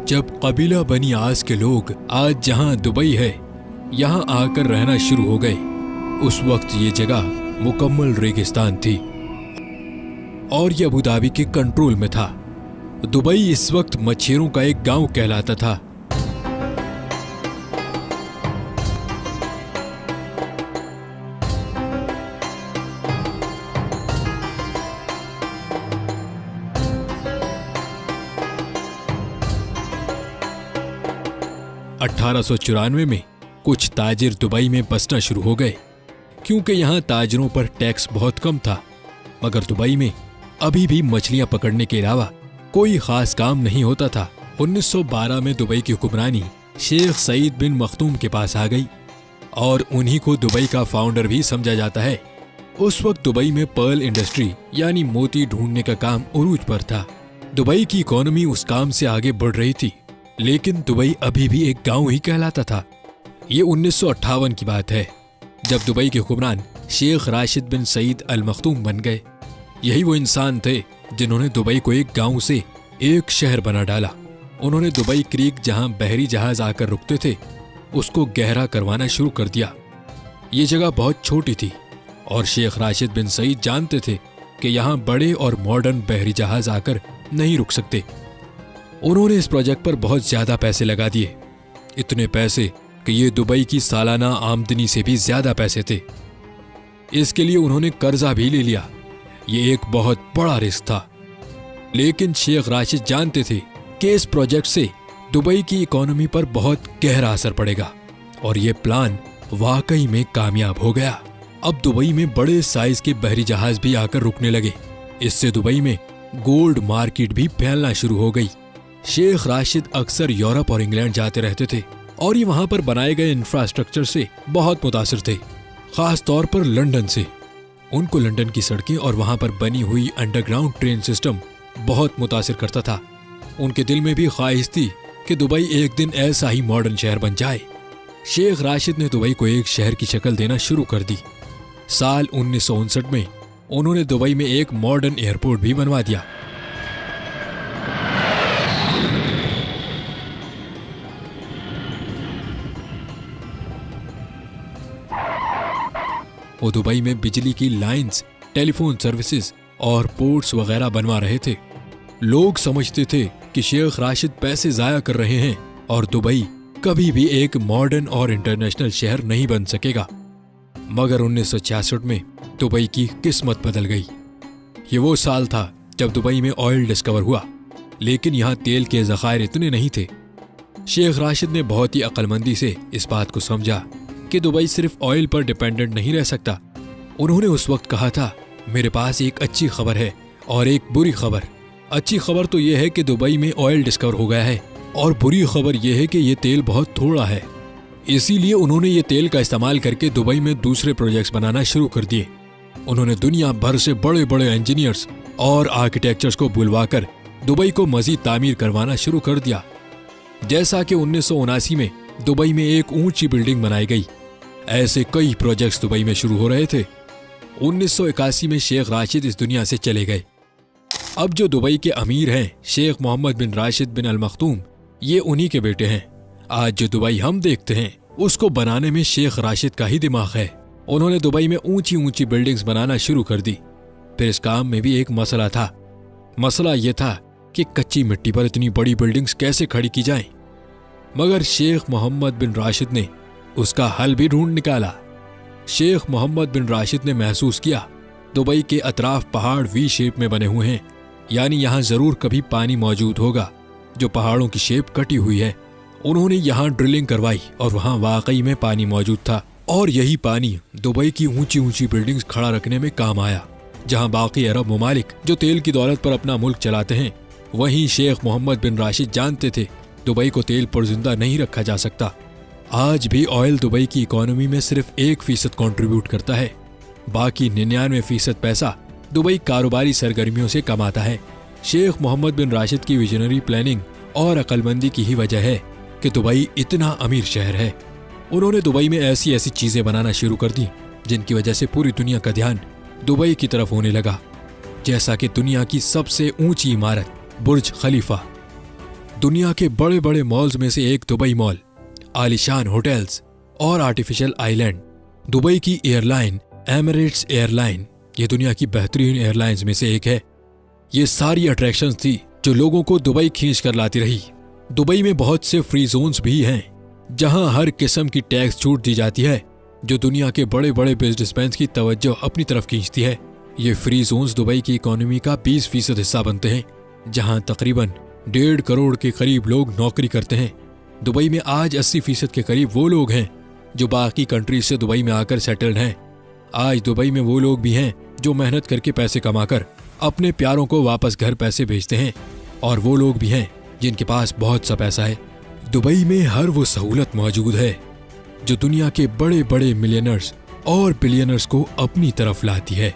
जब कबीला बनी आस के लोग आज जहां दुबई है यहां आकर रहना शुरू हो गए, उस वक्त ये जगह मुकम्मल रेगिस्तान थी और ये अबू धाबी के कंट्रोल में था। दुबई इस वक्त मच्छरों का एक गांव कहलाता था। अठारह में कुछ ताजिर दुबई में बसना शुरू हो गए क्योंकि यहाँ ताजिरों पर टैक्स बहुत कम था। मगर दुबई में अभी भी मछलियां पकड़ने के अलावा कोई खास काम नहीं होता था। 1912 में दुबई की हुक्मरानी शेख सईद बिन मखदूम के पास आ गई और उन्हीं को दुबई का फाउंडर भी समझा जाता है। उस वक्त दुबई में पर्ल इंडस्ट्री यानी मोती ढूंढने का काम उरूज पर था। दुबई की इकोनॉमी उस काम से आगे बढ़ रही थी, लेकिन दुबई अभी भी एक गांव ही कहलाता था। ये 1958 की बात है जब दुबई के हुक्मरान शेख राशिद बिन सईद अल मखदूम बन गए। यही वो इंसान थे जिन्होंने दुबई को एक गांव से एक शहर बना डाला। उन्होंने दुबई क्रीक जहां बहरी जहाज आकर रुकते थे उसको गहरा करवाना शुरू कर दिया। ये जगह बहुत छोटी थी और शेख राशिद बिन सईद जानते थे कि यहाँ बड़े और मॉडर्न बहरी जहाज आकर नहीं रुक सकते। उन्होंने इस प्रोजेक्ट पर बहुत ज्यादा पैसे लगा दिए, इतने पैसे कि ये दुबई की सालाना आमदनी से भी ज्यादा पैसे थे। इसके लिए उन्होंने कर्जा भी ले लिया। ये एक बहुत बड़ा रिस्क था, लेकिन शेख राशिद जानते थे कि इस प्रोजेक्ट से दुबई की इकोनॉमी पर बहुत गहरा असर पड़ेगा और ये प्लान वाकई में कामयाब हो गया। अब दुबई में बड़े साइज के बहरी जहाज भी आकर रुकने लगे। इससे दुबई में गोल्ड मार्केट भी फैलना शुरू हो गई। शेख राशिद अक्सर यूरोप और इंग्लैंड जाते रहते थे और ये वहां पर बनाए गए इंफ्रास्ट्रक्चर से बहुत मुतासिर थे, खास तौर पर लंदन से। उनको लंदन की सड़कें और वहां पर बनी हुई अंडरग्राउंड ट्रेन सिस्टम बहुत मुतासिर करता था। उनके दिल में भी ख्वाहिश थी कि दुबई एक दिन ऐसा ही मॉडर्न शहर बन जाए। शेख राशिद ने दुबई को एक शहर की शक्ल देना शुरू कर दी। साल 1959 में उन्होंने दुबई में एक मॉडर्न एयरपोर्ट भी बनवा दिया। वो दुबई में बिजली की लाइंस, टेलीफोन सर्विसेज और पोर्ट्स वगैरह बनवा रहे थे। लोग समझते थे कि शेख राशिद पैसे जाया कर रहे हैं और दुबई कभी भी एक मॉडर्न और इंटरनेशनल शहर नहीं बन सकेगा। मगर 1966 में दुबई की किस्मत बदल गई। ये वो साल था जब दुबई में ऑयल डिस्कवर हुआ, लेकिन यहाँ तेल के ज़खायर इतने नहीं थे। शेख राशिद ने बहुत ही अक्लमंदी से इस बात को समझा कि दुबई सिर्फ ऑयल पर डिपेंडेंट नहीं रह सकता। उन्होंने उस वक्त कहा था, मेरे पास एक अच्छी खबर है और एक बुरी खबर। अच्छी खबर तो यह है कि दुबई में ऑयल डिस्कवर हो गया है और बुरी खबर यह है कि यह तेल बहुत थोड़ा है। इसीलिए उन्होंने ये तेल का इस्तेमाल करके दुबई में दूसरे प्रोजेक्ट्स बनाना शुरू कर दिए। उन्होंने दुनिया भर से बड़े बड़े इंजीनियर्स और आर्किटेक्चर्स को बुलवाकर दुबई को मजीद तामीर करवाना शुरू कर दिया। जैसा कि 1979 में दुबई में एक ऊंची बिल्डिंग बनाई गई, ऐसे कई प्रोजेक्ट्स दुबई में शुरू हो रहे थे। 1981 में शेख राशिद इस दुनिया से चले गए। अब जो दुबई के अमीर हैं शेख मोहम्मद बिन राशिद बिन अल मखदूम, ये उन्हीं के बेटे हैं। आज जो दुबई हम देखते हैं उसको बनाने में शेख राशिद का ही दिमाग है। उन्होंने दुबई में ऊंची ऊंची बिल्डिंग्स बनाना शुरू कर दी। फिर इस काम में भी एक मसला था। मसला यह था कि कच्ची मिट्टी पर इतनी बड़ी बिल्डिंग्स कैसे खड़ी की जाएं। मगर शेख मोहम्मद बिन राशिद ने उसका हल भी ढूंढ निकाला। शेख मोहम्मद बिन राशिद ने महसूस किया दुबई के अतराफ पहाड़ वी शेप में बने हुए हैं, यानी यहाँ जरूर कभी पानी मौजूद होगा जो पहाड़ों की शेप कटी हुई है। उन्होंने यहाँ ड्रिलिंग करवाई और वहाँ वाकई में पानी मौजूद था और यही पानी दुबई की ऊंची ऊंची बिल्डिंग्स खड़ा रखने में काम आया। जहाँ बाकी अरब ममालिक जो तेल की दौलत पर अपना मुल्क चलाते हैं, वहीं शेख मोहम्मद बिन राशिद जानते थे दुबई को तेल पर जिंदा नहीं रखा जा सकता। आज भी ऑयल दुबई की इकोनॉमी में सिर्फ 1% कंट्रीब्यूट करता है, बाकी 99% पैसा दुबई कारोबारी सरगर्मियों से कमाता है। शेख मोहम्मद बिन राशिद की विजनरी प्लानिंग और अक्लमंदी की ही वजह है कि दुबई इतना अमीर शहर है। उन्होंने दुबई में ऐसी ऐसी चीजें बनाना शुरू कर दी जिनकी वजह से पूरी दुनिया का ध्यान दुबई की तरफ होने लगा, जैसा कि दुनिया की सबसे ऊंची इमारत बुर्ज खलीफा। दुनिया के बड़े बड़े मॉल्स में से एक दुबई मॉल, आलीशान होटल्स और आर्टिफिशियल आइलैंड। दुबई की एयरलाइन एमिरेट्स एयरलाइन ये दुनिया की बेहतरीन एयरलाइंस में से एक है। ये सारी अट्रैक्शंस थी जो लोगों को दुबई खींच कर लाती रही। दुबई में बहुत से फ्री जोन्स भी हैं जहां हर किस्म की टैक्स छूट दी जाती है, जो दुनिया के बड़े बड़े बिजनेसमैन की तवज्जो अपनी तरफ खींचती है। ये फ्री जोन्स दुबई की इकोनॉमी का 20% हिस्सा बनते हैं, जहां तकरीबन 1.5 करोड़ के करीब लोग नौकरी करते हैं। दुबई में आज 80% के करीब वो लोग हैं जो बाकी कंट्रीज से दुबई में आकर सेटल्ड हैं। आज दुबई में वो लोग भी हैं जो मेहनत करके पैसे कमाकर अपने प्यारों को वापस घर पैसे भेजते हैं, और वो लोग भी हैं जिनके पास बहुत सा पैसा है। दुबई में हर वो सहूलत मौजूद है जो दुनिया के बड़े बड़े मिलियनर्स और बिलियनर्स को अपनी तरफ लाती है।